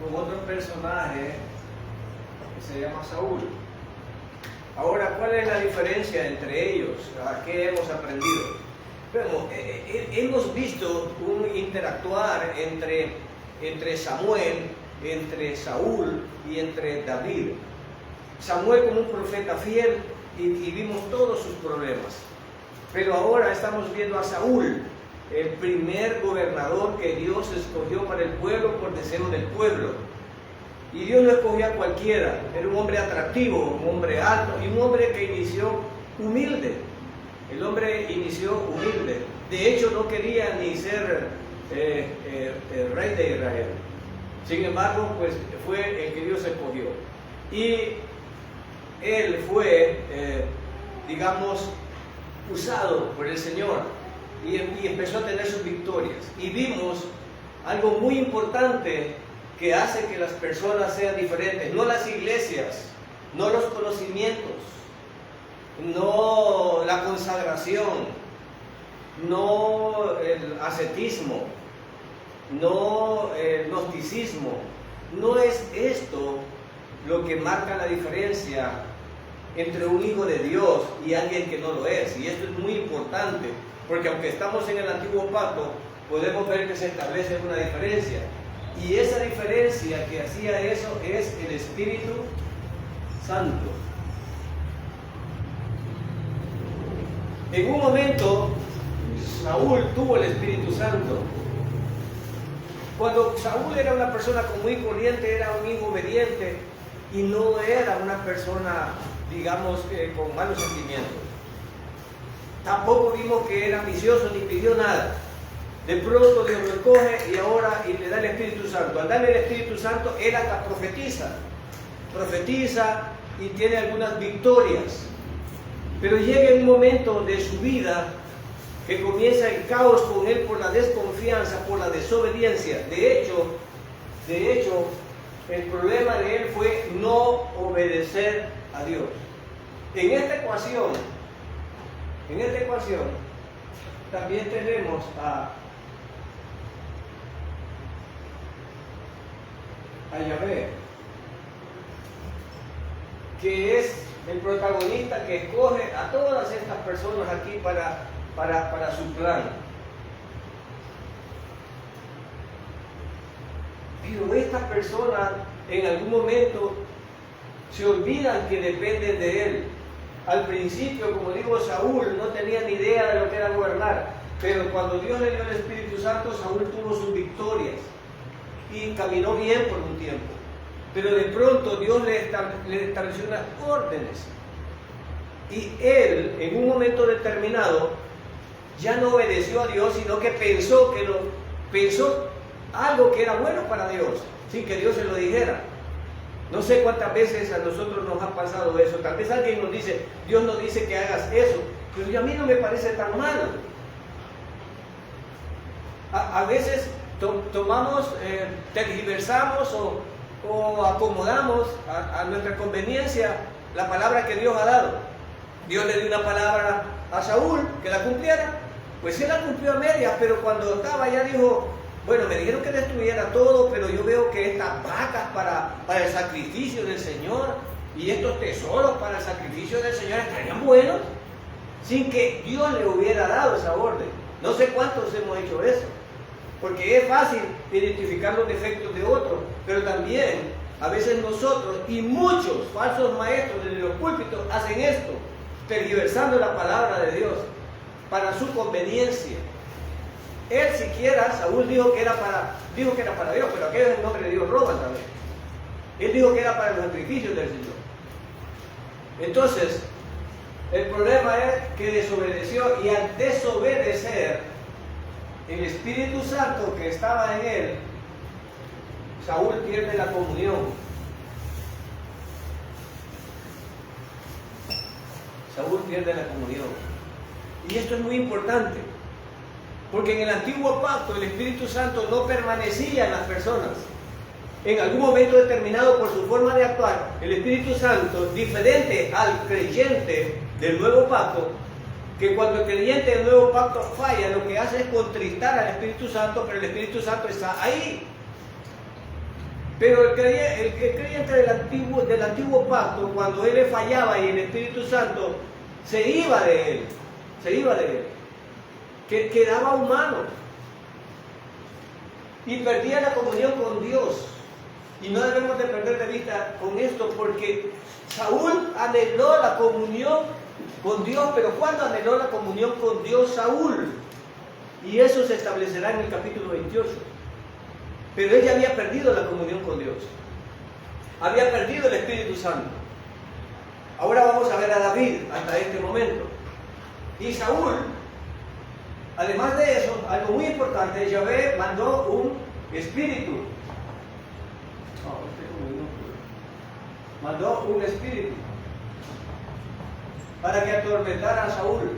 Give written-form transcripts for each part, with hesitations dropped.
con otro personaje que se llama Saúl. Ahora, ¿cuál es la diferencia entre ellos? ¿A qué hemos aprendido? Bueno, hemos visto un interactuar entre Samuel, entre Saúl y entre David. Samuel como un profeta fiel y vimos todos sus problemas. Pero ahora estamos viendo a Saúl, el primer gobernador que Dios escogió para el pueblo por deseo del pueblo. Y Dios no escogió a cualquiera, era un hombre atractivo, un hombre alto y un hombre que inició humilde. El hombre inició humilde. De hecho, no quería ni ser rey de Israel. Sin embargo, pues fue el que Dios escogió. Y él fue, digamos, usado por el Señor y empezó a tener sus victorias. Y vimos algo muy importante que hace que las personas sean diferentes. No las iglesias, no los conocimientos, no la consagración, no el ascetismo, no el gnosticismo. No es esto lo que marca la diferencia entre un hijo de Dios y alguien que no lo es. Y esto es muy importante, porque aunque estamos en el antiguo pacto, podemos ver que se establece una diferencia. Y esa diferencia que hacía eso es el Espíritu Santo. En un momento, Saúl tuvo el Espíritu Santo. Cuando Saúl era una persona común y corriente, era un hijo obediente y no era una persona, digamos, con malos sentimientos. Tampoco vimos que era ambicioso ni pidió nada. De pronto Dios lo escoge y le da el Espíritu Santo. Al darle el Espíritu Santo, él hasta profetiza y tiene algunas victorias. Pero llega un momento de su vida que comienza el caos con él por la desconfianza, por la desobediencia. De hecho, el problema de él fue no obedecer a Dios. En esta ecuación también tenemos a Yahvé, que es el protagonista que escoge a todas estas personas aquí para su plan. Pero estas personas en algún momento se olvidan que dependen de él. Al principio, como digo, Saúl no tenía ni idea de lo que era gobernar, pero cuando Dios le dio el Espíritu Santo, Saúl tuvo sus victorias y caminó bien por un tiempo. Pero de pronto Dios le estableció unas órdenes y él, en un momento determinado, ya no obedeció a Dios, sino que pensó algo que era bueno para Dios, sin que Dios se lo dijera. No sé cuántas veces a nosotros nos ha pasado eso. Tal vez alguien nos dice, Dios nos dice que hagas eso, pero a mí no me parece tan malo. A veces tomamos, tergiversamos o acomodamos a nuestra conveniencia la palabra que Dios ha dado. Dios le dio una palabra a Saúl que la cumpliera, pues él la cumplió a medias, pero cuando estaba ya dijo, bueno, me dijeron que destruyera todo, pero yo veo que estas vacas para el sacrificio del Señor y estos tesoros para el sacrificio del Señor estarían buenos, sin que Dios le hubiera dado esa orden. No sé cuántos hemos hecho eso, porque es fácil identificar los defectos de otros, pero también a veces nosotros y muchos falsos maestros de los púlpitos hacen esto, tergiversando la palabra de Dios para su conveniencia. Él siquiera, Saúl dijo que era para Dios, pero aquellos en nombre de Dios roban también. Él dijo que era para los sacrificios del Señor. Entonces, el problema es que desobedeció, y al desobedecer, el Espíritu Santo que estaba en él, Saúl pierde la comunión. Saúl pierde la comunión. Y esto es muy importante, porque en el antiguo pacto el Espíritu Santo no permanecía en las personas. En algún momento determinado, por su forma de actuar, el Espíritu Santo, diferente al creyente del nuevo pacto, que cuando el creyente del nuevo pacto falla, lo que hace es contristar al Espíritu Santo, pero el Espíritu Santo está ahí. Pero el creyente del antiguo pacto, cuando él le fallaba y el Espíritu Santo se iba de él, que quedaba humano y perdía la comunión con Dios. Y no debemos de perder de vista con esto, porque Saúl anheló la comunión con Dios, pero ¿cuándo anheló la comunión con Dios Saúl? Y eso se establecerá en el capítulo 28. Pero él ya había perdido la comunión con Dios. Había perdido el Espíritu Santo. Ahora vamos a ver a David hasta este momento. Y Saúl, además de eso, algo muy importante, Yahvé mandó un espíritu. Mandó un espíritu para que atormentara a Saúl.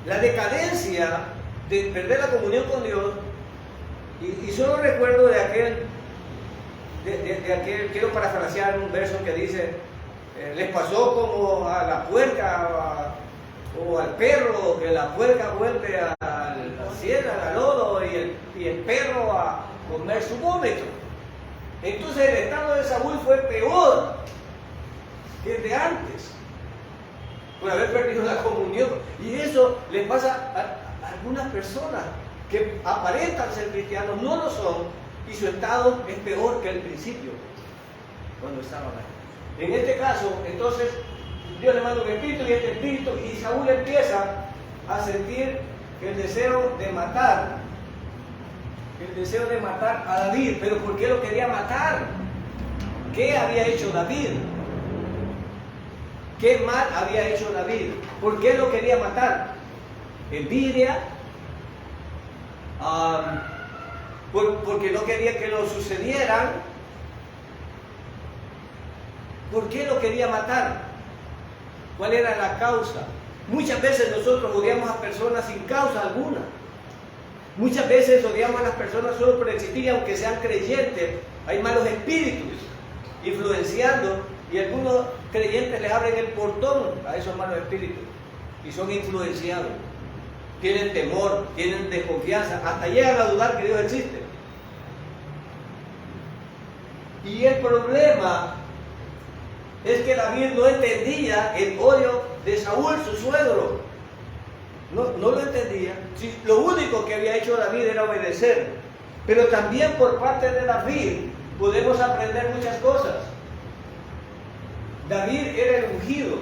La decadencia de perder la comunión con Dios, y solo recuerdo de aquel, quiero parafrasear un verso que dice, les pasó como a la puerca o al perro, que la puerca vuelve a la ciénaga, al lodo, y el perro a comer su vómito. Entonces el estado de Saúl fue peor que el de antes, por haber perdido la comunión. Y eso le pasa a algunas personas que aparentan ser cristianos, no lo son, y su estado es peor que el principio, cuando estaban ahí. En este caso, entonces, Dios le manda un espíritu y este espíritu, y Saúl empieza a sentir el deseo de matar a David. ¿Pero por qué lo quería matar? ¿Qué había hecho David? ¿Qué mal había hecho David? ¿Por qué lo quería matar? ¿Envidia? Porque no quería que lo sucedieran. ¿Por qué lo quería matar? ¿Cuál era la causa? Muchas veces nosotros odiamos a personas sin causa alguna. Muchas veces odiamos a las personas solo por existir, y aunque sean creyentes, hay malos espíritus influenciando, y algunos creyentes les abren el portón a esos malos espíritus y son influenciados. Tienen temor, tienen desconfianza, hasta llegan a dudar que Dios existe. Y el problema es que David no entendía el odio de Saúl, su suegro. No lo entendía. Sí, lo único que había hecho David era obedecer. Pero también por parte de David podemos aprender muchas cosas. David era el ungido.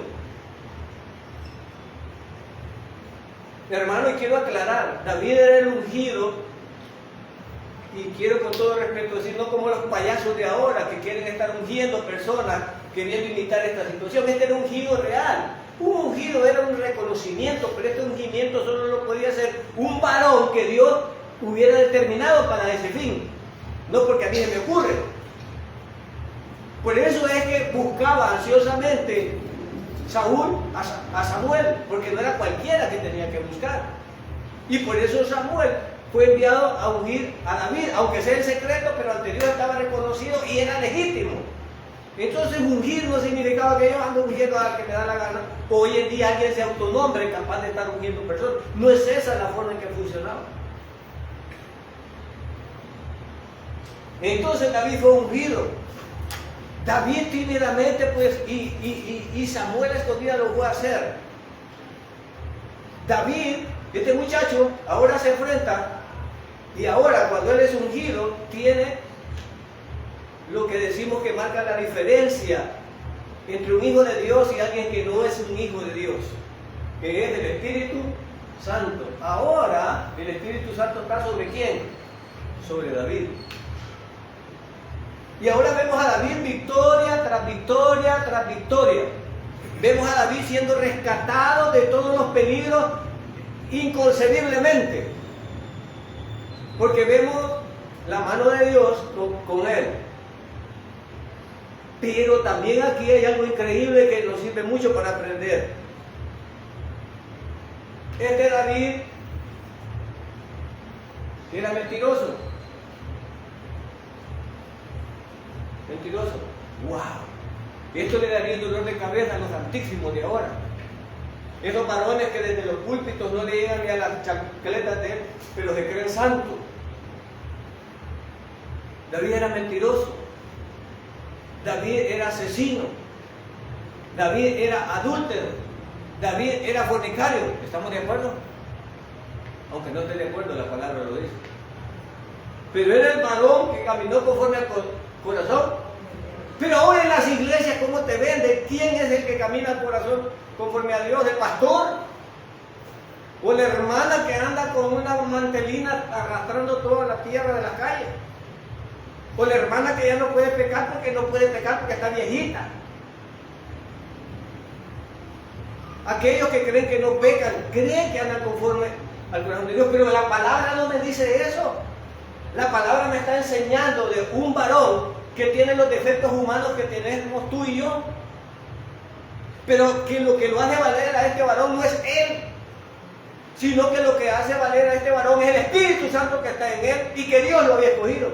Hermano, y quiero aclarar, David era el ungido, y quiero con todo respeto decir, no como los payasos de ahora que quieren estar ungiendo personas queriendo imitar esta situación. Este era un ungido real. Un ungido era un reconocimiento, pero este ungimiento solo lo podía hacer un varón que Dios hubiera determinado para ese fin, no porque a mí se me ocurre. Por eso es que buscaba ansiosamente Saúl a Samuel, porque no era cualquiera que tenía que buscar. Y por eso Samuel fue enviado a ungir a David, aunque sea en secreto, pero ante Dios estaba reconocido y era legítimo. Entonces ungir no significaba que yo ando ungiendo al que me da la gana. Hoy en día alguien se autonombre capaz de estar ungiendo personas. No es esa la forma en que funcionaba. Entonces David fue ungido. David tímidamente, pues, y Samuel escondida lo fue a hacer. David, este muchacho, ahora se enfrenta, y ahora cuando él es ungido, tiene lo que decimos que marca la diferencia entre un hijo de Dios y alguien que no es un hijo de Dios, que es el Espíritu Santo. Ahora el Espíritu Santo está ¿sobre quién? Sobre David. Y ahora vemos a David victoria tras victoria tras victoria. Vemos a David siendo rescatado de todos los peligros inconcebiblemente, porque vemos la mano de Dios con él. Pero también aquí hay algo increíble que nos sirve mucho para aprender. Este David era mentiroso. Mentiroso. ¡Wow! Esto le daría dolor de cabeza a los santísimos de ahora. Esos varones que desde los púlpitos no le llegan ni a las chancletas de él, pero se creen santos. David era mentiroso. David era asesino. David era adúltero. David era fornicario. ¿Estamos de acuerdo? Aunque no esté de acuerdo, la palabra lo dice. Pero era el varón que caminó conforme al corazón. Pero ahora en las iglesias, ¿cómo te venden? ¿Quién es el que camina al corazón conforme a Dios? ¿El pastor? ¿O la hermana que anda con una mantelina arrastrando toda la tierra de la calle? ¿O la hermana que ya no puede pecar porque no puede pecar porque está viejita? Aquellos que creen que no pecan, creen que andan conforme al corazón de Dios, pero la palabra no me dice eso. La palabra me está enseñando de un varón que tiene los defectos humanos que tenemos tú y yo, pero que lo hace valer a este varón no es él, sino que lo que hace valer a este varón es el Espíritu Santo que está en él y que Dios lo había escogido.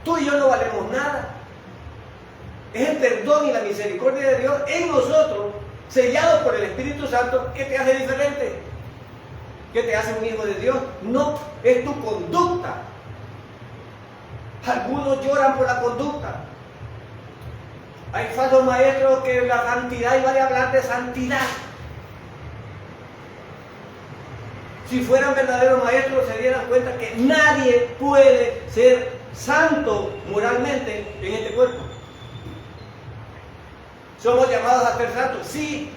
Tú y yo no valemos nada. Es el perdón y la misericordia de Dios en nosotros, sellado por el Espíritu Santo, que te hace diferente, que te hace un hijo de Dios. No es tu conducta. Algunos lloran por la conducta. Hay falsos maestros que la santidad, y vale hablar de santidad. Si fueran verdaderos maestros se dieran cuenta que nadie puede ser santo moralmente en este cuerpo. Somos llamados a ser santos, sí,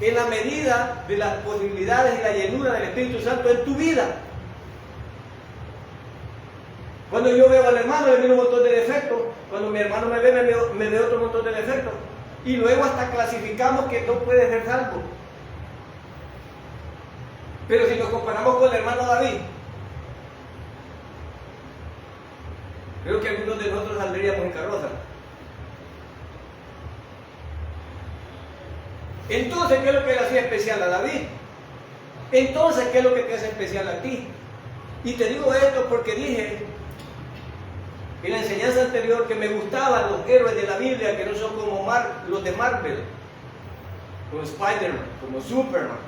en la medida de las posibilidades y la llenura del Espíritu Santo en tu vida. Cuando yo veo al hermano, le miro un montón de defectos. Cuando mi hermano me ve, me ve otro montón de defectos. Y luego hasta clasificamos que no puede ser salvo. Pero si nos comparamos con el hermano David, creo que algunos de nosotros saldríamos en carroza. Entonces, ¿qué es lo que le hacía especial a David? Entonces, ¿qué es lo que te hace especial a ti? Y te digo esto porque dije en la enseñanza anterior que me gustaban los héroes de la Biblia que no son como los de Marvel, como Spider-Man, como Superman,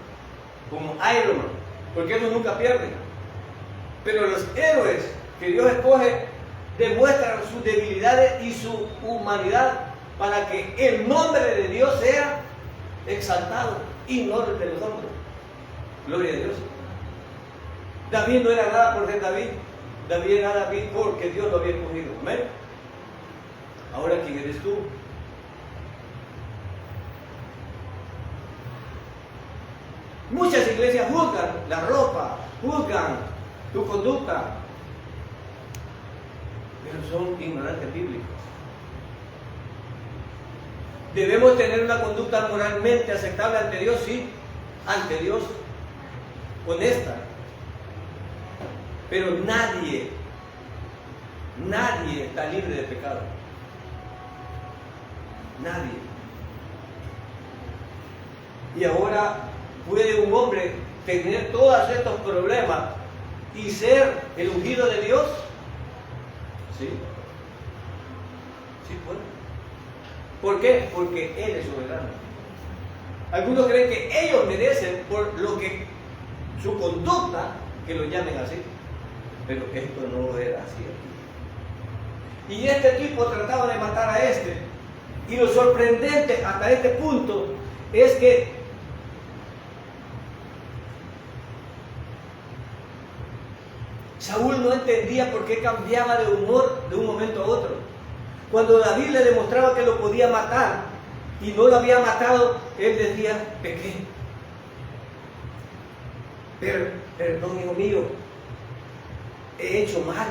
como Iron Man, porque ellos nunca pierden. Pero los héroes que Dios escoge demuestran sus debilidades y su humanidad para que el nombre de Dios sea exaltado y no el de los hombres. Gloria a Dios. David no era nada por ser David. David era David porque Dios lo había escogido. Amén. Ahora, ¿quién eres tú? Muchas iglesias juzgan la ropa, juzgan tu conducta, pero son ignorantes bíblicos. Debemos tener una conducta moralmente aceptable ante Dios, sí, ante Dios, honesta. Pero nadie está libre de pecado. Nadie. Y ahora puede un hombre tener todos estos problemas y ser el ungido de Dios. Sí. Sí puede. ¿Por qué? Porque Él es soberano. Algunos creen que ellos merecen por lo que su conducta que lo llamen así. Pero esto no era así aquí. Y este tipo trataba de matar a este. Y lo sorprendente hasta este punto es que Saúl no entendía por qué cambiaba de humor de un momento a otro. Cuando David le demostraba que lo podía matar y no lo había matado, él decía, pequé. Perdón, hijo mío, he hecho mal.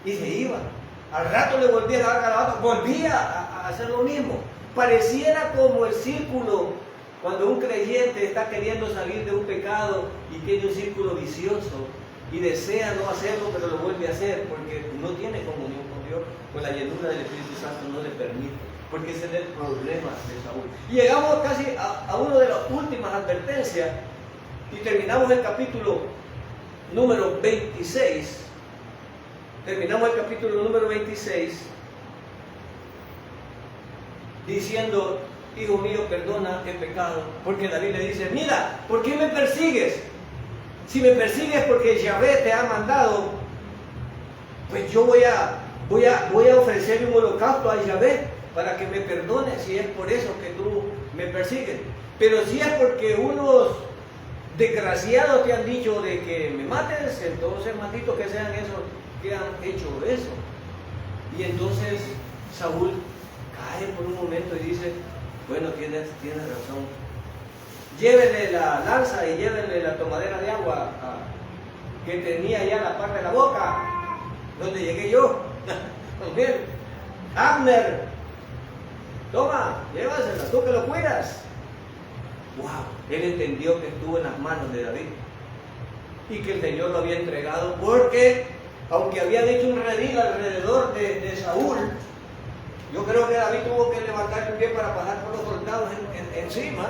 Y se iba. Al rato le volvía a dar garabato, volvía a hacer lo mismo. Pareciera como el círculo, cuando un creyente está queriendo salir de un pecado y tiene un círculo vicioso y desea no hacerlo, pero lo vuelve a hacer porque no tiene comunión con Dios, pues la llenura del Espíritu Santo no le permite, porque ese es el problema de Saúl. Y llegamos casi a una de las últimas advertencias y terminamos el capítulo número 26. Terminamos el capítulo número 26 diciendo, hijo mío, perdona el pecado, porque David le dice, mira, ¿por qué me persigues? Si me persigues porque Yahvé te ha mandado, pues yo voy a voy a ofrecerle un holocausto a Yahvé para que me perdone si es por eso que tú me persigues. Pero si es porque unos desgraciados te han dicho de que me mates, entonces malditos que sean esos que han hecho eso. Y entonces Saúl cae por un momento y dice, bueno, tienes razón. Llévenle la lanza y llévenle la tomadera de agua que tenía ya la parte de la boca, donde llegué yo. Abner, toma, llévasela, tú que lo cuidas. Wow, él entendió que estuvo en las manos de David y que el Señor lo había entregado, porque aunque habían hecho un redil alrededor de Saúl, yo creo que David tuvo que levantar el pie para pasar por los soldados encima,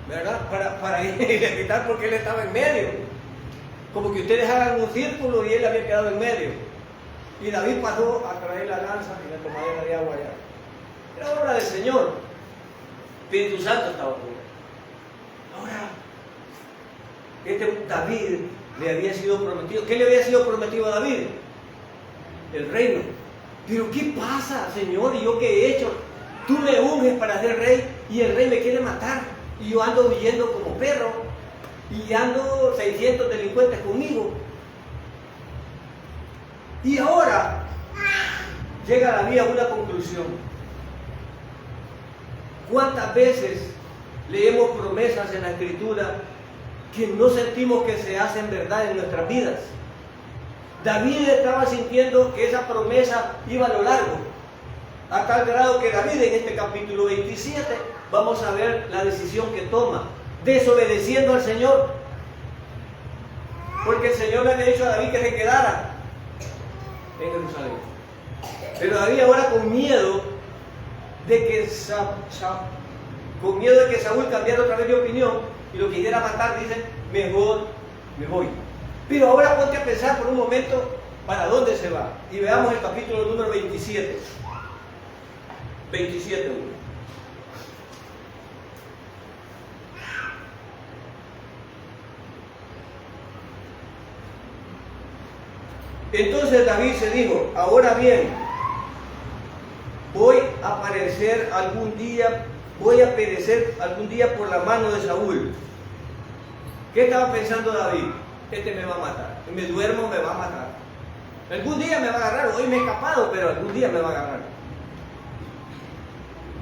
¿verdad? Para ir a quitar, porque él estaba en medio. Como que ustedes hagan un círculo y él había quedado en medio. Y David pasó a traer la lanza y la tomadera de agua allá. Era obra del Señor. Espíritu Santo estaba por él. Ahora, David le había sido prometido. ¿Qué le había sido prometido a David? El reino. Pero ¿qué pasa, Señor? ¿Y yo qué he hecho? Tú me unges para ser rey y el rey me quiere matar. Y yo ando huyendo como perro. Y ando 600 delincuentes conmigo. Y ahora llega David a una conclusión. ¿Cuántas veces leemos promesas en la Escritura que no sentimos que se hacen verdad en nuestras vidas? David estaba sintiendo que esa promesa iba a lo largo, a tal grado que David en este capítulo 27 vamos a ver la decisión que toma, desobedeciendo al Señor, porque el Señor le había dicho a David que se quedara en Jerusalén. Pero David ahora con miedo de que Saúl cambiara otra vez de opinión y lo quisiera matar, dice, mejor me voy. Pero ahora ponte a pensar por un momento para dónde se va. Y veamos el capítulo número 27. 27. Entonces David se dijo, ahora bien, voy a perecer algún día por la mano de Saúl. ¿Qué estaba pensando David? Este me va a matar. Si me duermo me va a matar. Algún día me va a agarrar. Hoy me he escapado, pero algún día me va a agarrar.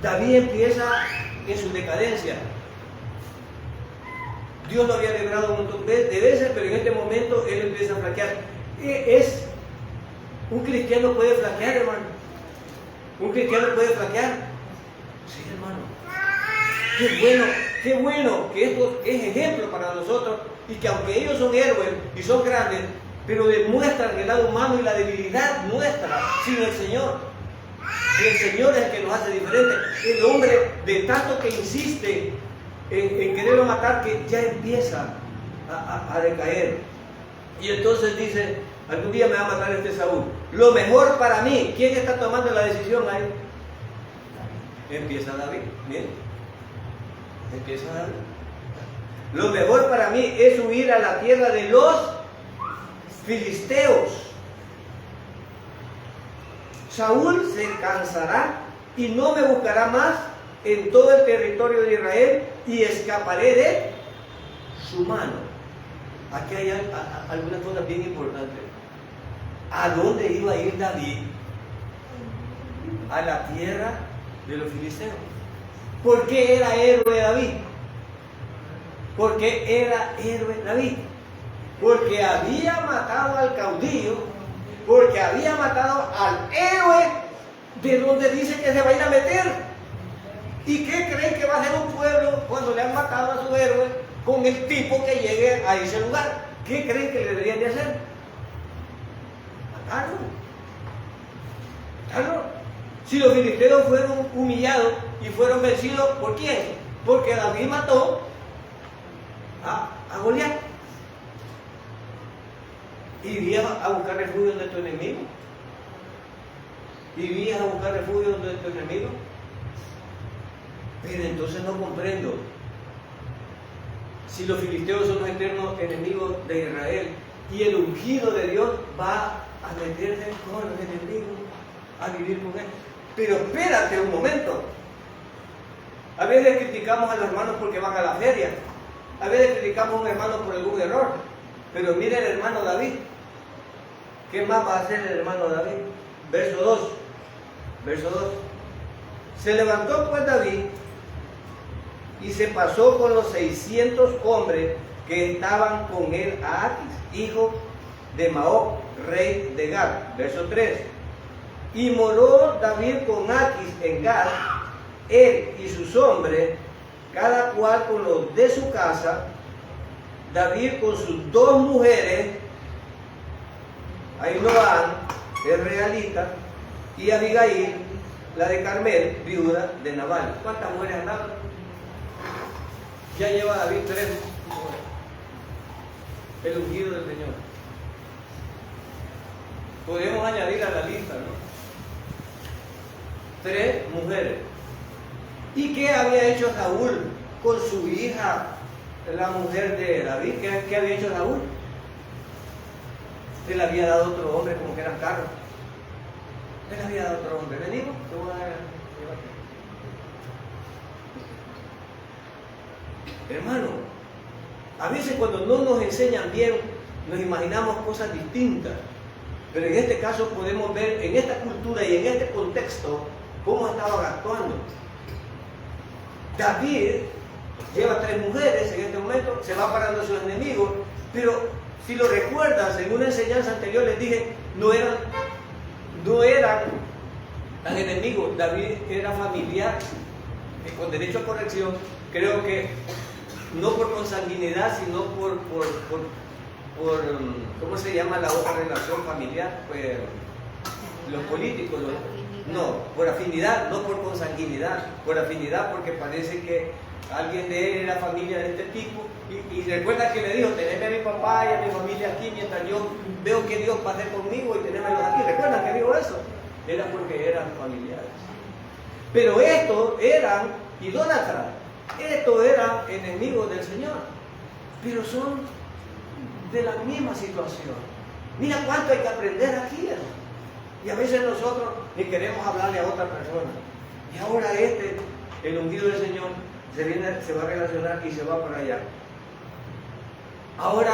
David empieza en su decadencia. Dios lo había librado un montón de veces, pero en este momento él empieza a flaquear. Un cristiano puede flaquear, hermano. Un cristiano puede flaquear. Sí, hermano. Qué bueno que esto es ejemplo para nosotros, y que aunque ellos son héroes y son grandes, pero demuestran el lado humano y la debilidad nuestra sin el Señor. Y el Señor es el que nos hace diferentes. El hombre, de tanto que insiste en quererlo matar, que ya empieza a decaer. Y entonces dice, algún día me va a matar este Saúl. Lo mejor para mí, ¿quién está tomando la decisión ahí? Empieza David. Bien. Empieza David. Lo mejor para mí es huir a la tierra de los filisteos. Saúl se cansará y no me buscará más en todo el territorio de Israel, y escaparé de su mano. Aquí hay algunas cosas bien importantes. ¿A dónde iba a ir David? A la tierra de los filisteos. ¿Por qué era héroe David? ¿Por qué era héroe David? Porque había matado al caudillo, porque había matado al héroe de donde dice que se va a ir a meter. ¿Y qué creen que va a hacer un pueblo cuando le han matado a su héroe con el tipo que llegue a ese lugar? ¿Qué creen que le deberían de hacer? Matarlo. Matarlo. Si los filisteos fueron humillados y fueron vencidos, ¿por quién? Porque David mató a Goliat. ¿Irías a buscar refugio donde tu enemigo? ¿Irías a buscar refugio donde tu enemigo? Pero entonces no comprendo. Si los filisteos son los eternos enemigos de Israel y el ungido de Dios va a meterse con los enemigos, a vivir con Él. Pero espérate un momento. A veces criticamos a los hermanos porque van a la feria. A veces criticamos a un hermano por algún error. Pero mire el hermano David. ¿Qué más va a hacer el hermano David? Verso 2. Verso 2. Se levantó pues David y se pasó con los 600 hombres que estaban con él a Aquis, hijo de Maoc, rey de Gad. Verso 3. Y moró David con Aquis en Gad, él y sus hombres, cada cual con los de su casa, David con sus 2 mujeres, Ahinoam, el realita, y Abigail, la de Carmel, viuda de Nabal. ¿Cuántas mujeres andaban? Ya lleva David 3. El ungido del Señor. Podemos añadir a la lista, ¿no? 3 mujeres. ¿Y qué había hecho Saúl con su hija, la mujer de David? ¿Qué había hecho Saúl? Se le había dado otro hombre como que eran carros. Se le había dado otro hombre. Venimos, te voy a dar. Hermano, a veces cuando no nos enseñan bien, nos imaginamos cosas distintas. Pero en este caso podemos ver en esta cultura y en este contexto cómo estaban actuando. David lleva 3 mujeres en este momento, se va parando a sus enemigos, pero si lo recuerdas, en una enseñanza anterior les dije, no eran tan enemigos. David era familiar, con derecho a corrección, creo que no por consanguinidad, sino por ¿cómo se llama la otra relación familiar? Pues los políticos, no, por afinidad, no por consanguinidad, por afinidad, porque parece que alguien de él era familia de este tipo, y recuerda que le dijo, teneme a mi papá y a mi familia aquí, mientras yo veo que Dios va a hacer conmigo y tenémelos aquí. ¿Recuerdan que dijo eso? Era porque eran familiares. Pero estos eran idólatras, estos eran enemigos del Señor, pero son de la misma situación. Mira cuánto hay que aprender aquí, hermano. Y a veces nosotros ni queremos hablarle a otra persona. Y ahora el ungido del Señor, se va a relacionar y se va para allá. Ahora,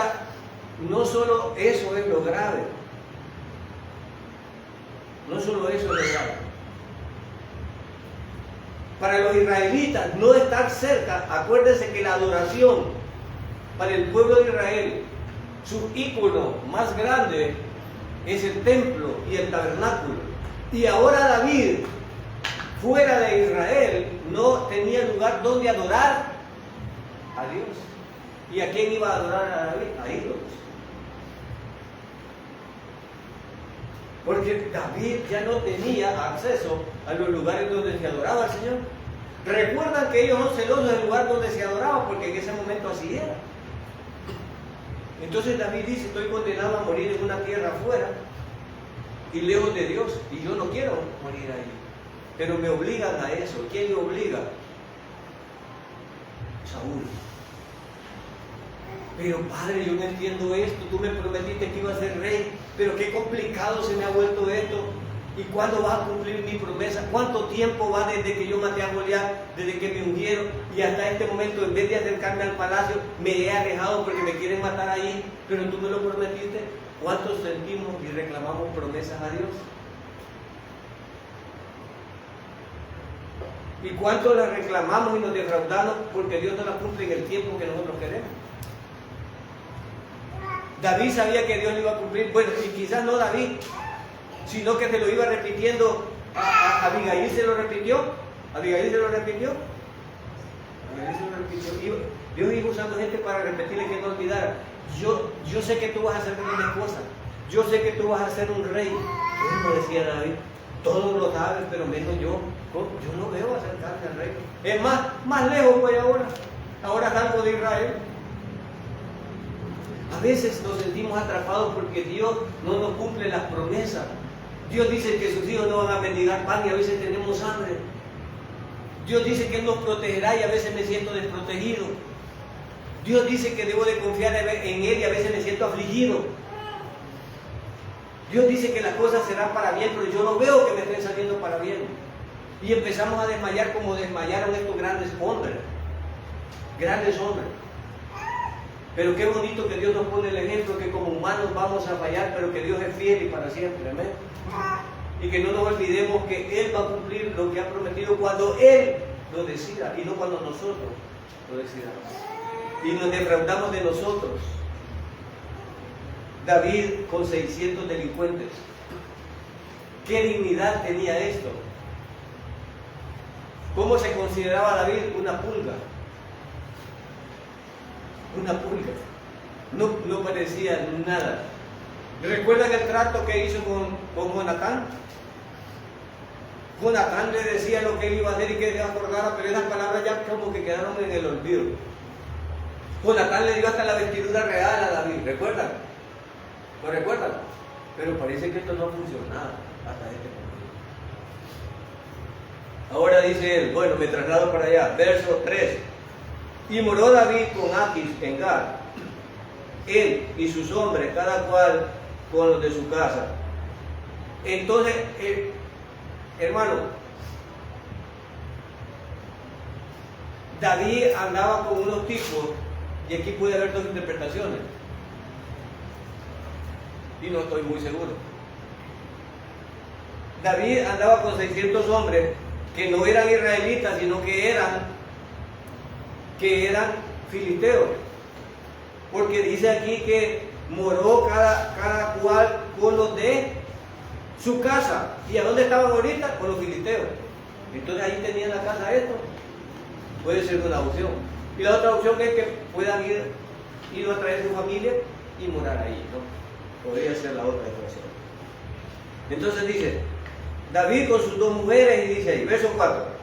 no solo eso es lo grave. No solo eso es lo grave. Para los israelitas no estar cerca, acuérdense que la adoración para el pueblo de Israel, su ícono más grande es el templo y el tabernáculo. Y ahora David, fuera de Israel, no tenía lugar donde adorar a Dios. ¿Y a quién iba a adorar a David? A ídolos. Porque David ya no tenía acceso a los lugares donde se adoraba al Señor. Recuerdan que ellos son celosos del lugar donde se adoraba, porque en ese momento así era. Entonces David dice, estoy condenado a morir en una tierra afuera y lejos de Dios, y yo no quiero morir ahí. Pero me obligan a eso. ¿Quién me obliga? Saúl. Pero padre, yo no entiendo esto, tú me prometiste que iba a ser rey, pero qué complicado se me ha vuelto esto. ¿Y cuándo vas a cumplir mi promesa? ¿Cuánto tiempo va desde que yo maté a Goliat, desde que me ungieron, y hasta este momento, en vez de acercarme al palacio, me he alejado porque me quieren matar ahí? Pero tú me lo prometiste. ¿Cuántos sentimos y reclamamos promesas a Dios? ¿Y cuántos las reclamamos y nos defraudamos porque Dios no las cumple en el tiempo que nosotros queremos? David sabía que Dios lo iba a cumplir. Bueno, y quizás no David, sino que se lo iba repitiendo. Abigail se lo repitió. Abigail se lo repitió. Dios iba usando gente para repetirle que no olvidara. Yo sé que tú vas a ser mi esposa. Yo sé que tú vas a ser un rey. Eso decía David. Todos lo saben, pero menos yo. Yo no veo acercarme al rey. Es más lejos voy ahora. Ahora salgo de Israel. A veces nos sentimos atrapados porque Dios no nos cumple las promesas. Dios dice que sus hijos no van a mendigar pan y a veces tenemos hambre. Dios dice que Él nos protegerá y a veces me siento desprotegido. Dios dice que debo de confiar en Él y a veces me siento afligido. Dios dice que las cosas serán para bien, pero yo no veo que me estén saliendo para bien. Y empezamos a desmayar como desmayaron estos grandes hombres. Grandes hombres. Pero qué bonito que Dios nos pone el ejemplo que como humanos vamos a fallar, pero que Dios es fiel y para siempre. Amén. Y que no nos olvidemos que Él va a cumplir lo que ha prometido cuando Él lo decida y no cuando nosotros lo decidamos. Y nos defraudamos de nosotros. David con 600 delincuentes. ¿Qué dignidad tenía esto? ¿Cómo se consideraba David? Una pulga. Una pulga. No parecía nada. ¿Recuerdan el trato que hizo con Jonatán? Jonatán le decía lo que él iba a hacer y que le acordara, pero esas palabras ya como que quedaron en el olvido. Jonatán le dio hasta la vestidura real a David, ¿recuerdan? ¿Lo recuerdan? Pero parece que esto no ha funcionado hasta este momento. Ahora dice él, bueno, me traslado para allá, verso 3. Y moró David con Aquis en Gad, él y sus hombres, cada cual con los de su casa. Entonces, hermano, David andaba con unos tipos, y aquí puede haber dos interpretaciones, y no estoy muy seguro. David andaba con 600 hombres que no eran israelitas, sino que eran filisteos, porque dice aquí que moró cada cual con los de su casa. ¿Y a dónde estaban ahorita? Con los filisteos. Entonces ahí tenían la casa esto. Puede ser una opción. Y la otra opción es que puedan ir a traer su familia y morar ahí, ¿no? Podría ser la otra opción. Entonces dice, David con sus dos mujeres, y dice ahí, verso 4.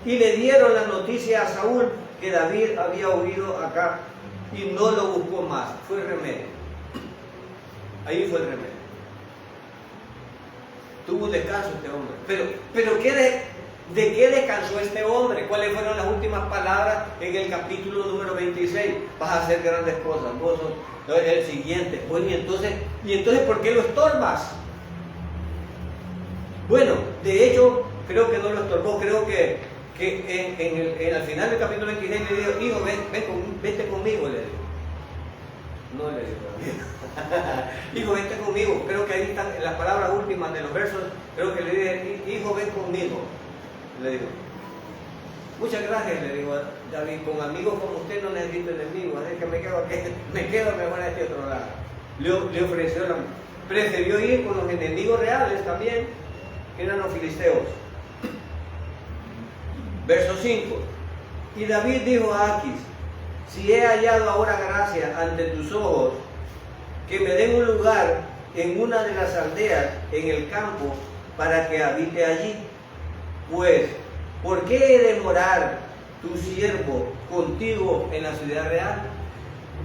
Y le dieron la noticia a Saúl que David había huido acá y no lo buscó más. Fue el remedio. Ahí fue el remedio. Tuvo un descanso este hombre. Pero ¿de qué descansó este hombre? ¿Cuáles fueron las últimas palabras en el capítulo número 26? Vas a hacer grandes cosas. Vos sos el siguiente. Bueno, y entonces ¿por qué lo estorbas? Bueno, de hecho, creo que no lo estorbó. Creo que al final del capítulo 26 le dijo, hijo, vente conmigo, le dijo. No le dijo, hijo, vente conmigo. Creo que ahí están las palabras últimas de los versos. Creo que le dije, hijo, ven conmigo, le dijo. Muchas gracias, le dijo David, con amigos como usted no necesito enemigos, así que me quedo mejor a este otro lado. Le ofreció prefirió ir con los enemigos reales también, que eran los filisteos. Verso 5. Y David dijo a Aquis, si he hallado ahora gracia ante tus ojos, que me den un lugar en una de las aldeas en el campo para que habite allí. Pues, ¿por qué he de morar tu siervo contigo en la ciudad real?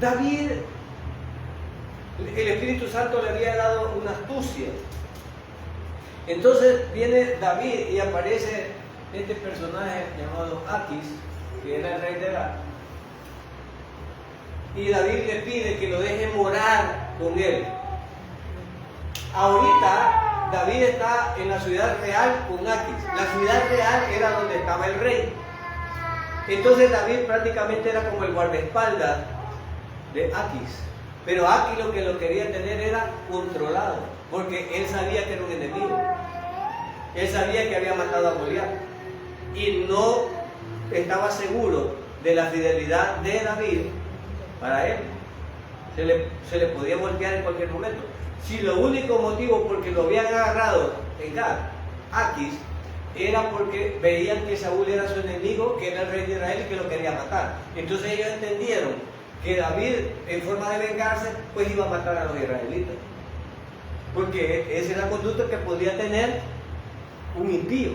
David, el Espíritu Santo le había dado una astucia. Entonces viene David y aparece este personaje llamado Aquis, que era el rey de Gad. Y David le pide que lo deje morar con él. Ahorita David está en la ciudad real con Aquis. La ciudad real era donde estaba el rey. Entonces David prácticamente era como el guardaespaldas de Aquis. Pero Aquis lo que lo quería tener era controlado, porque él sabía que era un enemigo. Él sabía que había matado a Goliat. Y no estaba seguro de la fidelidad de David para él. Se le podía voltear en cualquier momento. Si lo único motivo por que lo habían agarrado en Gad, Aquis, era porque veían que Saúl era su enemigo, que era el rey de Israel y que lo quería matar. Entonces ellos entendieron que David, en forma de vengarse, pues iba a matar a los israelitas. Porque esa es la conducta que podía tener un impío.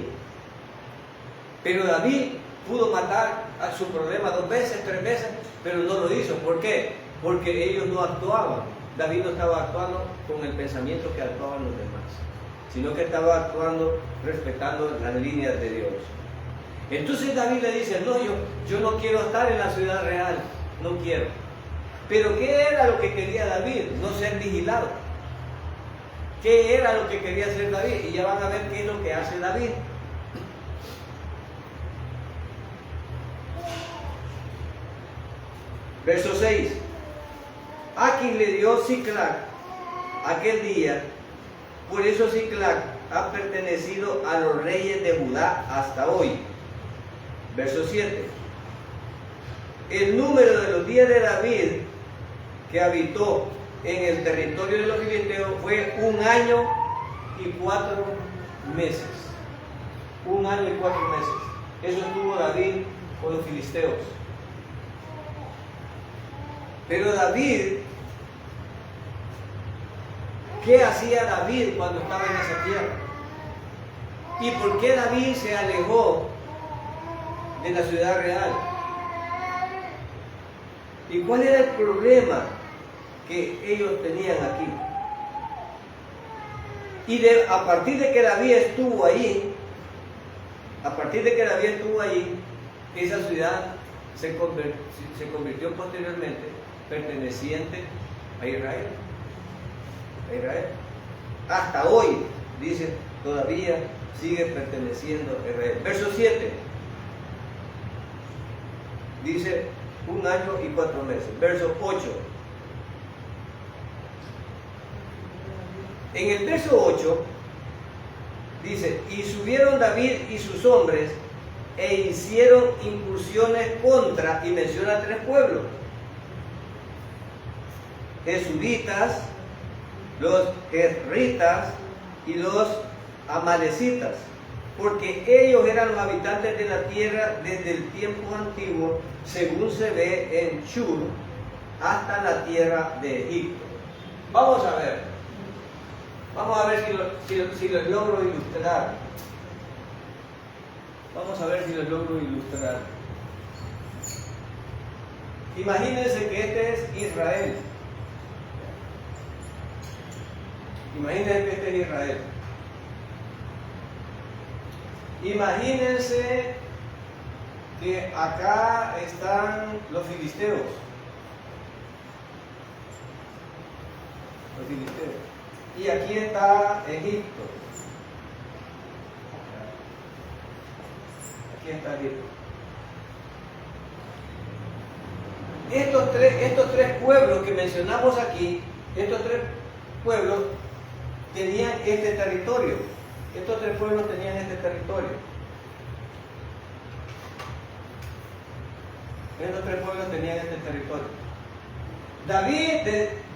Pero David pudo matar a su problema 2 veces, 3 veces, pero no lo hizo. ¿Por qué? Porque ellos no actuaban. David no estaba actuando con el pensamiento que actuaban los demás, sino que estaba actuando respetando las líneas de Dios. Entonces David le dice, no, yo no quiero estar en la ciudad real, no quiero. Pero ¿qué era lo que quería David? No ser vigilado. qué era lo que quería hacer David, y ya van a ver qué es lo que hace David. Verso 6. Aquis le dio Siclac aquel día, por eso Siclac ha pertenecido a los reyes de Judá hasta hoy. Verso 7. El número de los días de David que habitó en el territorio de los filisteos fue 1 año y 4 meses. 1 año y 4 meses. Eso estuvo David con los filisteos. Pero David, ¿qué hacía David cuando estaba en esa tierra? ¿Y por qué David se alejó de la ciudad real? ¿Y cuál era el problema que ellos tenían aquí? Y a partir de que David estuvo allí, esa ciudad se convirtió posteriormente perteneciente a Israel. Hasta hoy, dice, todavía sigue perteneciendo a Israel. Verso 7. Dice 1 año y 4 meses. Verso 8. En el verso 8 dice, y subieron David y sus hombres e hicieron incursiones contra, y menciona 3 pueblos: Jesuitas, los Jerritas y los Amalecitas, porque ellos eran los habitantes de la tierra desde el tiempo antiguo, según se ve en Shur, hasta la tierra de Egipto. Vamos a ver si lo logro ilustrar. Imagínense que este es Israel. Imagínense que acá están los filisteos. Y aquí está Egipto. Estos tres pueblos que mencionamos aquí, estos 3 pueblos tenían este territorio.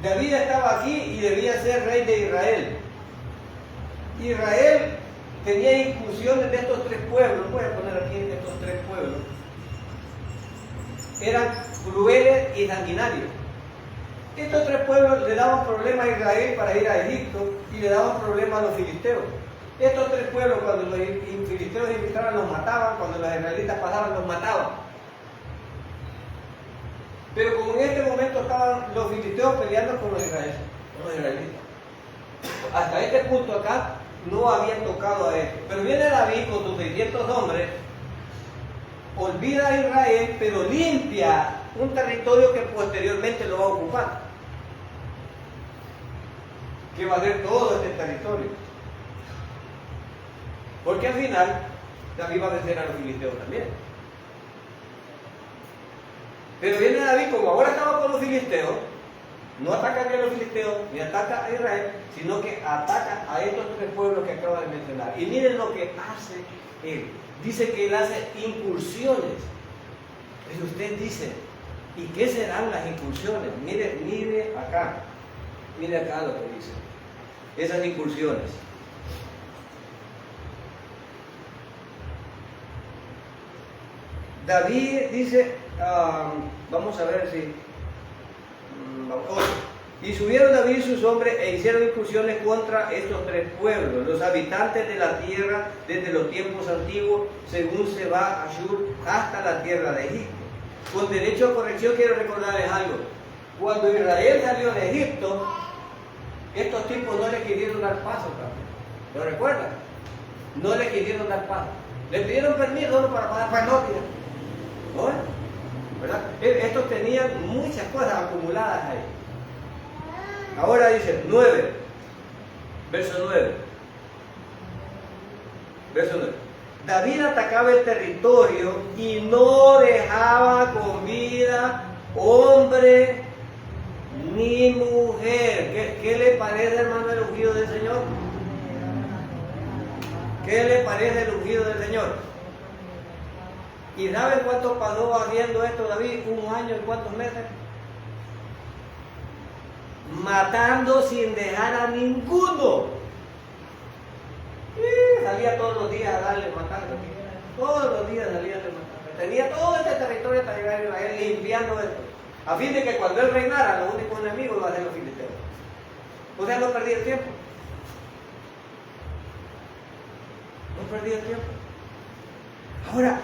David estaba aquí y debía ser rey de Israel. Israel tenía incursiones de estos 3 pueblos. Voy a poner aquí estos 3 pueblos. Eran crueles y sanguinarios. Estos 3 pueblos le daban problemas a Israel para ir a Egipto y le daban problemas a los filisteos. Estos 3 pueblos, cuando los filisteos entraban, los mataban; cuando los israelitas pasaban, los mataban. Pero como en este momento estaban los filisteos peleando con los israelitas, hasta este punto acá no habían tocado a esto. Pero viene David con sus 600 hombres, olvida a Israel, pero limpia un territorio que posteriormente lo va a ocupar, que va a ser todo este territorio, porque al final David va a vencer a los filisteos también. Pero viene David, como ahora estaba con los filisteos, no ataca a los filisteos ni ataca a Israel, sino que ataca a estos 3 pueblos que acabo de mencionar. Y miren lo que hace él. Dice que él hace incursiones. Pero usted dice, ¿y qué serán las incursiones? Mire acá lo que dice. Esas incursiones. David dice, vamos a ver si... Y subieron David y sus hombres e hicieron incursiones contra estos 3 pueblos, los habitantes de la tierra desde los tiempos antiguos, según se va a Shur, hasta la tierra de Egipto. Con derecho a corrección quiero recordarles algo. Cuando Israel salió de Egipto, estos tipos no le quisieron dar paso también. ¿Lo recuerdan? No le quisieron dar paso. Le pidieron permiso solo para pagar panotia. ¿No? ¿Verdad? Estos tenían muchas cosas acumuladas ahí. Ahora dice 9. Verso 9. Verso 9. David atacaba el territorio y no dejaba con vida hombre ni mujer. ¿Qué le parece, hermano, el ungido del Señor? ¿Qué le parece el ungido del Señor? ¿Y saben cuánto pasó haciendo esto David? 1 año y cuántos meses. Matando sin dejar a ninguno. Salía todos los días a darle matando. Todos los días salía a darle matando. Tenía todo este territorio para llegar a Israel limpiando esto. A fin de que cuando él reinara, los únicos enemigos iban a ser los filisteos. O sea, no perdía el tiempo. No perdía el tiempo. Ahora,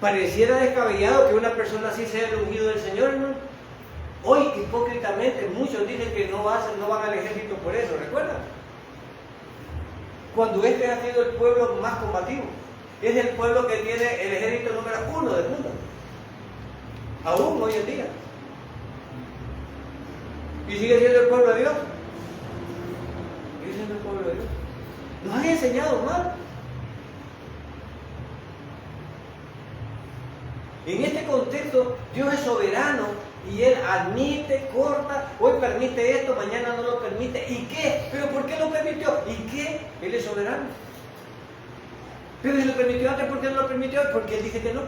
pareciera descabellado que una persona así sea el ungido del Señor, ¿no? Hoy, hipócritamente, muchos dicen que no van al ejército por eso, ¿recuerdan? Cuando este ha sido el pueblo más combativo. Es el pueblo que tiene el ejército número 1 del mundo. Aún hoy en día. Y sigue siendo el pueblo de Dios. Sigue siendo el pueblo de Dios. Nos han enseñado mal. En este contexto, Dios es soberano y Él admite, corta, hoy permite esto, mañana no lo permite. ¿Y qué? ¿Pero por qué lo permitió? ¿Y qué? Él es soberano. Pero si lo permitió antes, ¿por qué no lo permitió? Porque Él dice que no.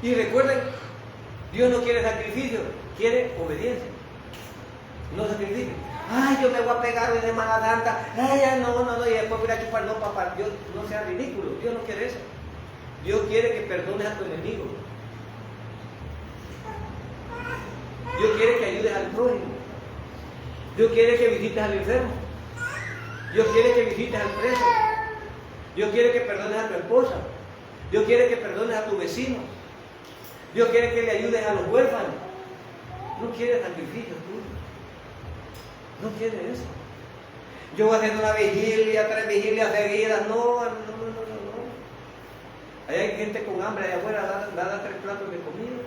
Y recuerden, Dios no quiere sacrificio, quiere obediencia. No sacrificio. Ay, yo me voy a pegar hoy de Semana Santa. Ay, no, y después voy a chupar. No, papá, Dios no sea ridículo. Dios no quiere eso. Dios quiere que perdones a tu enemigo. Dios quiere que ayudes al prójimo. Dios quiere que visites al enfermo. Dios quiere que visites al preso. Dios quiere que perdones a tu esposa. Dios quiere que perdones a tu vecino. Dios quiere que le ayudes a los huérfanos. No quiere sacrificios tuyos. No quiere eso. Yo voy a hacer una vigilia, 3 vigilias seguidas. No. Ahí hay gente con hambre allá afuera, da 3 platos de comida.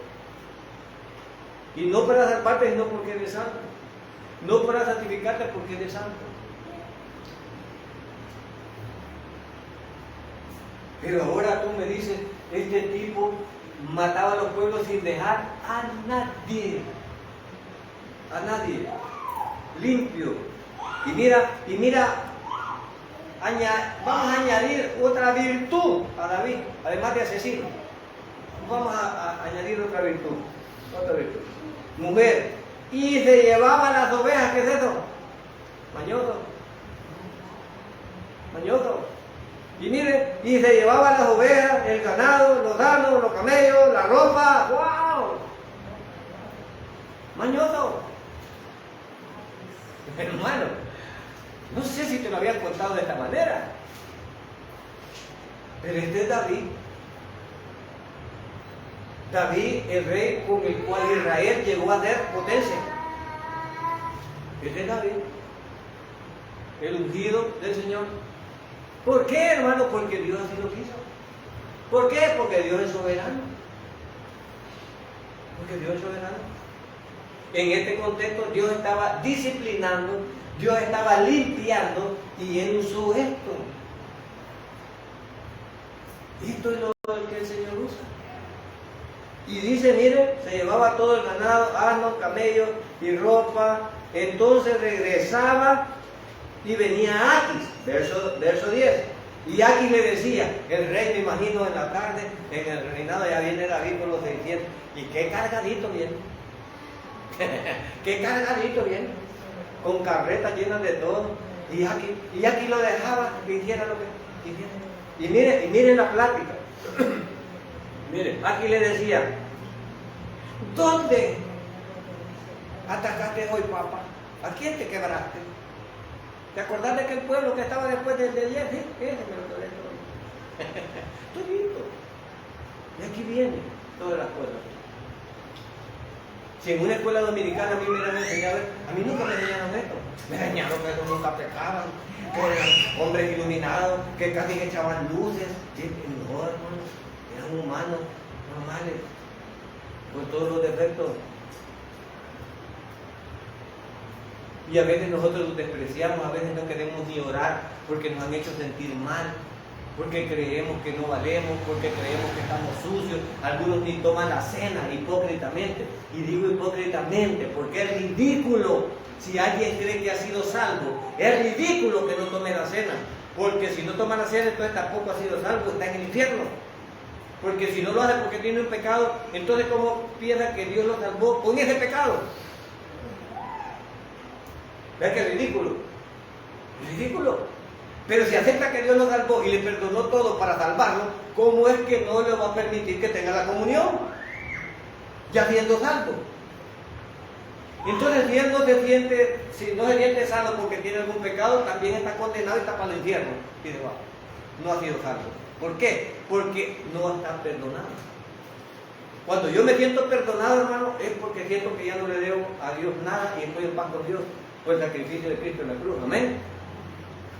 Y no para salvarte, sino porque eres santo. No para santificarte, porque eres santo. Pero ahora tú me dices, este tipo mataba a los pueblos sin dejar a nadie. A nadie. Limpio. Y mira, vamos a añadir otra virtud a David, además de asesino. Vamos a añadir otra virtud. Mujer. Y se llevaba las ovejas. ¿Qué es eso? Mañoso. Y mire, y se llevaba las ovejas, el ganado, los asnos, los camellos, la ropa. ¡Wow! Mañoso. Hermano, no sé si te lo habían contado de esta manera, pero este es David. David, el rey con el cual Israel llegó a ser potencia. Este es David, el ungido del Señor. ¿Por qué, hermano? Porque Dios así lo quiso. ¿Por qué? Porque Dios es soberano. Porque Dios es soberano. En este contexto Dios estaba disciplinando, Dios estaba limpiando y Él usó esto. Esto es lo que el Señor usa. Y dice, miren, se llevaba todo el ganado, asnos, camellos y ropa. Entonces regresaba y venía Aquis, verso 10. Y Aquis le decía, el rey, me imagino en la tarde, en el reinado, ya viene David con los 600. Y qué cargadito viene. Qué cargadito viene. Con carretas llenas de todo. Y aquí lo dejaba que hiciera lo que hiciera. Y miren la plática. Miren, aquí le decía, ¿dónde atacaste hoy, papá? ¿A quién te quebraste? ¿Te acordás de aquel pueblo que estaba después del de ayer? Sí, ese me lo quebré todo. Todito. Y aquí vienen todas las cosas. Si en una escuela dominicana a mí me han enseñado, a mí nunca me enseñaron esto. Me enseñaron que eso nunca pecaban, que eran hombres iluminados, que casi echaban luces. No, hermano, eran humanos normales, con todos los defectos. Y a veces nosotros los despreciamos, a veces no queremos ni orar porque nos han hecho sentir mal, porque creemos que no valemos, porque creemos que estamos sucios. Algunos ni toman la cena hipócritamente. Y digo hipócritamente porque es ridículo si alguien cree que ha sido salvo. Es ridículo que no tome la cena, porque si no toma la cena entonces tampoco ha sido salvo, está en el infierno. Porque si no lo hace porque tiene un pecado, entonces ¿cómo piensa que Dios lo salvó con ese pecado? ¿Ves que es ridículo? Es ridículo. Pero si acepta que Dios lo salvó y le perdonó todo para salvarlo, ¿cómo es que no le va a permitir que tenga la comunión? Ya siendo salvo. Entonces, si él si no se siente salvo porque tiene algún pecado, también está condenado y está para el infierno. Y se va. No ha sido salvo. ¿Por qué? Porque no está perdonado. Cuando yo me siento perdonado, hermano, es porque siento que ya no le debo a Dios nada y estoy en paz con Dios por el sacrificio de Cristo en la cruz. Amén.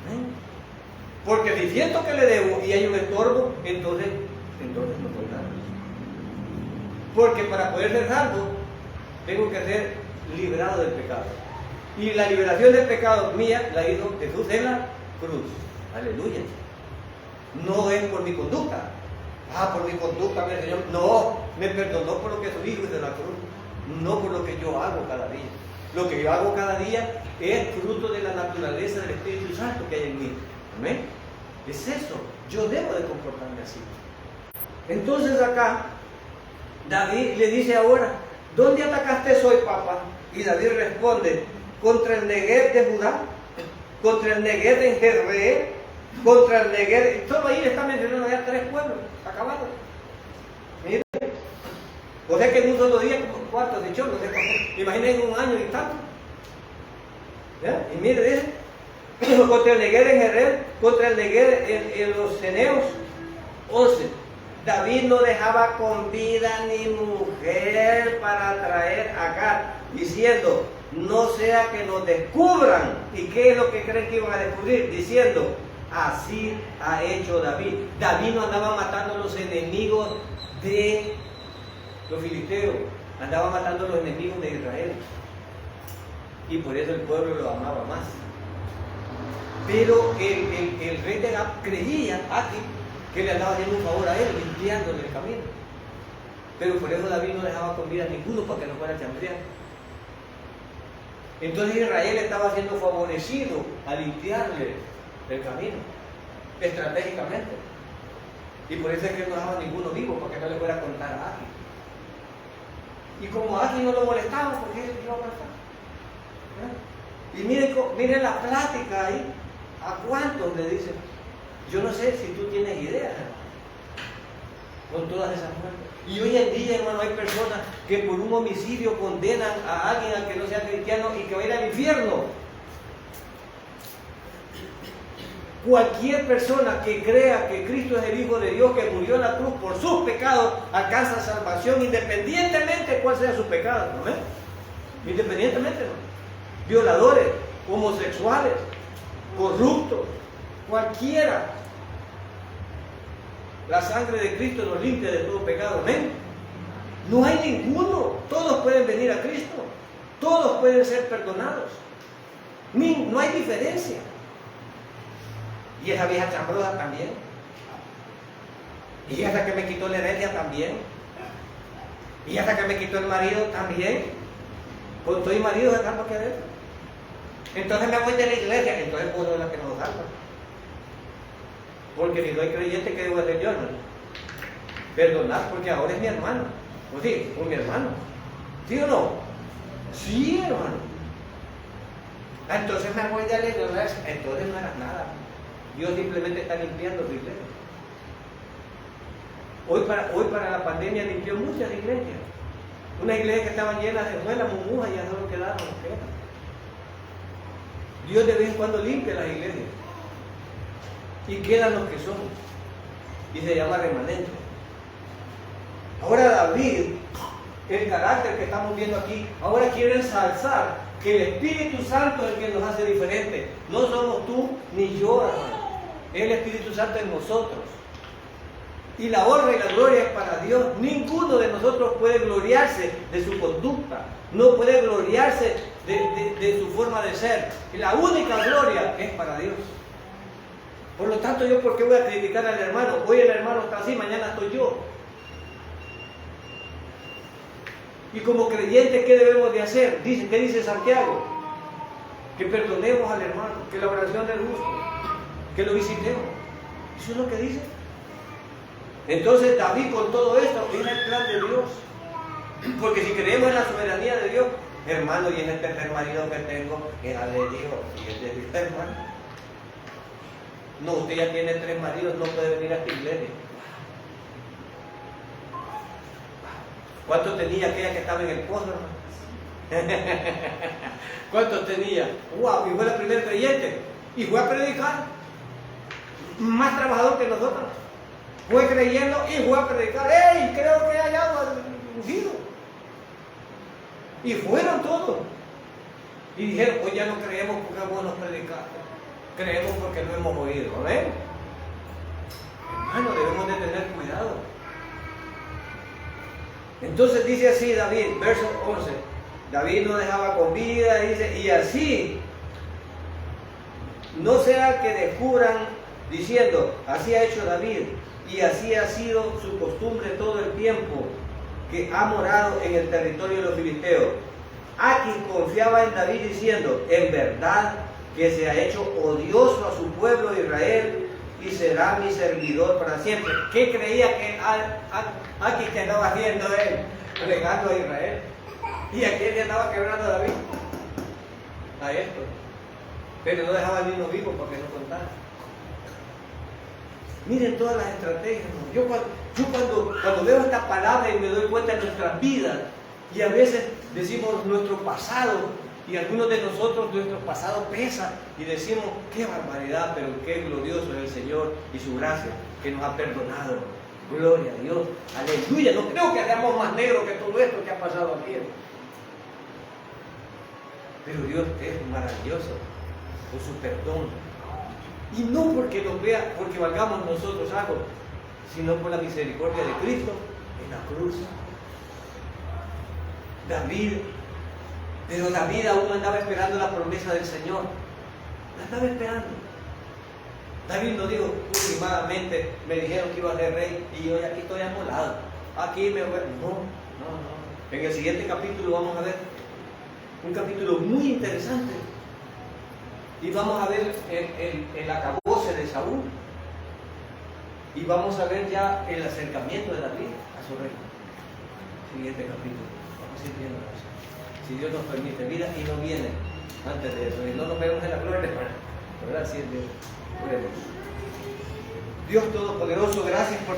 Amén. Porque si siento que le debo y hay un estorbo, entonces no soy salvo. Porque para poder ser salvo, tengo que ser librado del pecado. Y la liberación del pecado mía la hizo Jesús en la cruz. Aleluya. No es por mi conducta. Por mi conducta, mi Señor. No, me perdonó por lo que su Hijo hizo en la cruz. No por lo que yo hago cada día. Lo que yo hago cada día es fruto de la naturaleza del Espíritu Santo que hay en mí. Amén. Es eso. Yo debo de comportarme así. Entonces acá, David le dice ahora, ¿dónde atacaste hoy, papá? Y David responde, contra el Neguev de Judá, contra el Neguev de Jezreel, contra el Neguev. Solo ahí le está mencionando ya 3 pueblos acabados. Miren. O sea que en un solo día, ¿cuántos de hecho? No sé, imaginen un año y tanto. ¿Ya? Y mire, dice, contra el Neguev de Jezreel, contra el Neguev en los ceneos, 11. David no dejaba con vida ni mujer para traer acá, diciendo, no sea que nos descubran. ¿Y qué es lo que creen que iban a descubrir? Diciendo, así ha hecho David. David no andaba matando a los enemigos de los filisteos, andaba matando a los enemigos de Israel. Y por eso el pueblo lo amaba más. Pero el rey de Gab creía aquí que le andaba haciendo un favor a él, limpiándole el camino. Pero por eso David no dejaba con vida a ninguno para que no fuera a chambrear. Entonces Israel estaba siendo favorecido a limpiarle el camino, estratégicamente. Y por eso es que no dejaba ninguno vivo, para que no le fuera a contar a Agi. Y como Agi no lo molestaba, ¿por qué se iba a molestar? Y miren la plática ahí. ¿A cuántos le dicen? Yo no sé si tú tienes idea, con todas esas muertes. Y hoy en día, hermano, hay personas que por un homicidio condenan a alguien a que no sea cristiano y que va a ir al infierno. Cualquier persona que crea que Cristo es el Hijo de Dios, que murió en la cruz por sus pecados, alcanza salvación independientemente de cuál sea su pecado. ¿No ves? Independientemente, ¿no? Violadores, homosexuales, corruptos, cualquiera. La sangre de Cristo nos limpia de todo pecado. Amén. No hay ninguno. Todos pueden venir a Cristo. Todos pueden ser perdonados. No hay diferencia. Y esa vieja chambrosa también. Y esa que me quitó la herencia también. Y esa que me quitó el marido también. Con todo y marido de tanto que ver. Entonces me voy de la iglesia. Entonces puedo ser la que nos salva. Porque si no hay creyente, ¿qué debo hacer yo, hermano? Perdonar, porque ahora es mi hermano. ¿O sí? ¿O mi hermano? ¿Sí o no? Sí, hermano. Entonces me voy de la iglesia. Entonces no era nada. Dios simplemente está limpiando su iglesia. Hoy para la pandemia limpió muchas iglesias. Unas iglesias que estaban llenas de muelas, mumujas, ya solo quedaron los que eran. Dios de vez en cuando limpia las iglesias. Y quedan los que son. Y se llama remanente. Ahora David, el carácter que estamos viendo aquí, ahora quiere ensalzar que el Espíritu Santo es el que nos hace diferentes. No somos tú ni yo, hermano. Es el Espíritu Santo en nosotros. Y la honra y la gloria es para Dios. Ninguno de nosotros puede gloriarse de su conducta. No puede gloriarse de su forma de ser. Y la única gloria es para Dios. Por lo tanto, yo ¿por qué voy a criticar al hermano? Hoy el hermano está así, mañana estoy yo. Y como creyentes, ¿qué debemos de hacer? ¿Qué dice Santiago? Que perdonemos al hermano, que la oración del justo, que lo visitemos. Eso es lo que dice. Entonces David con todo esto era el plan de Dios. Porque si creemos en la soberanía de Dios, hermano, y en el tercer marido que tengo, era de Dios, y es de Dios, hermano. No, usted ya tiene 3 maridos, no puede venir a esta iglesia. ¿Cuántos tenía aquella que estaba en el pozo, hermano? ¿Cuántos tenía? ¡Wow! Y fue la primera creyente. Y fue a predicar. Más trabajador que nosotros. Fue creyendo y fue a predicar. ¡Ey! Creo que hay agua ungido. Y fueron todos. Y dijeron, pues ya no creemos porque es bueno predicar. Creemos porque no hemos oído. ¿Ven? Hermano, debemos de tener cuidado. Entonces dice así David, verso 11. David no dejaba con vida, dice, y así no sea que descubran diciendo, así ha hecho David, y así ha sido su costumbre todo el tiempo que ha morado en el territorio de los filisteos. Aquis confiaba en David diciendo, en verdad que se ha hecho odioso a su pueblo Israel y será mi servidor para siempre. ¿Qué creía que Aquis que andaba haciendo él? Regando a Israel. ¿Y a quién le andaba quebrando a David? A esto. Pero no dejaba ni uno vivo porque no contaba. Miren todas las estrategias. Yo cuando veo esta palabra y me doy cuenta de nuestras vidas, y a veces decimos nuestro pasado, y algunos de nosotros nuestro pasado pesa, y decimos, qué barbaridad, pero qué glorioso es el Señor y su gracia, que nos ha perdonado. Gloria a Dios. Aleluya. No creo que seamos más negros que todo esto que ha pasado aquí. Pero Dios es maravilloso con su perdón. Y no porque nos vea, porque valgamos nosotros algo, sino por la misericordia de Cristo en la cruz. Pero David aún andaba esperando la promesa del Señor. La estaba esperando. David no dijo, últimamente me dijeron que iba a ser rey y yo aquí estoy amolado. Aquí me voy. No. En el siguiente capítulo vamos a ver un capítulo muy interesante. Y vamos a ver el acabose de Saúl. Y vamos a ver ya el acercamiento de David a su reino. Siguiente capítulo. Vamos a ir viendo eso. Si Dios nos permite, vida y no viene antes de eso. Y no nos vemos en la gloria, ¿verdad? Sí, Dios. Dios Todopoderoso, gracias por